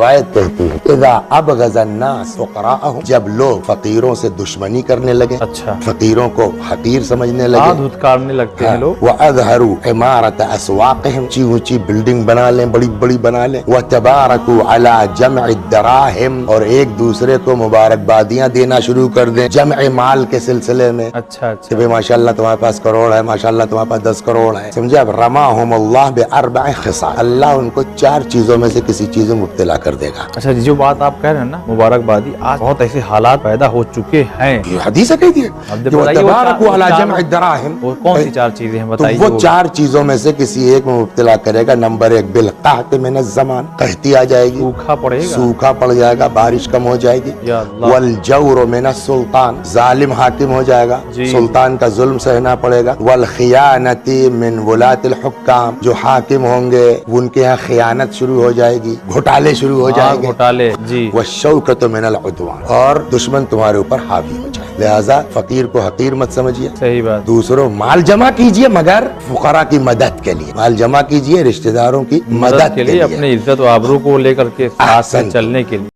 روایت کہتی ہے اذا ابغض الناس فقراءهم، جب لوگ فقیروں سے دشمنی کرنے لگے، اچھا، فقیروں کو حقیر سمجھنے لگے، دھتکارنے لگتے ہیں لوگ، وَأَظْهَرُوا عِمَارَةَ أَسْوَاقِهِمْ، اونچی اونچی بلڈنگ بنا لیں، بڑی بڑی بنا لیں، وَتَبَارَكُوا عَلَى جَمْعِ الدَّرَاهِمْ، اور ایک دوسرے کو مبارکبادیاں دینا شروع کر دیں جمع مال کے سلسلے میں، اچھا کہ بھئی ماشاءاللہ تمہارے پاس کروڑ ہے، ماشاءاللہ تمہارے پاس 10 کروڑ ہے، سمجھے؟ اب رماہم اللہ بأربع خصال، اللہ ان کو 4 چیزوں میں سے کسی چیز میں مبتلا کر دے گا۔ اچھا جو بات آپ کہہ رہے ہیں نا مبارکبادی، آج بہت ایسے حالات پیدا ہو چکے ہیں، یہ حدیث ہے کہہ دیے اب کہ بتائیے وَتَبَارَكُوا عَلَى جَمْعِ الدَّرَاهِمْ، وہ کون سی 4 چیزیں ہیں تو بتائیے؟ وہ 4 چیزوں میں سے کسی ایک میں مبتلا کرے گا۔ نمبر 1 بالقحط من الزمان، قحطی آ جائے گی، سوکھا پڑے گا، سوکھا پڑ جائے گا، بارش کم ہو جائے گی۔ یا اللہ، والجور من السلطان، ظالم حاکم ہو جائے گا، جی، سلطان کا ظلم سہنا پڑے گا۔ والخیانت من ولاة الحکام، جو حاکم ہوں گے ان کے یہاں خیانت شروع ہو جائے گی، گھوٹالے شروع ہو جائیں گے۔ گھوٹالے، جی، والشوکۃ من العدوان، اور دشمن تمہارے اوپر حاوی ہو جائے۔ لہذا فقیر کو حقیر مت سمجھیے، صحیح بات، دوسروں مال جمع کیجئے مگر فقراء کی مدد کے لیے، مال جمع کیجئے رشتہ داروں کی مدد کے لیے، اپنی عزت و آبرو کو لے کر کے ساتھ میں احسن چلنے کے لیے۔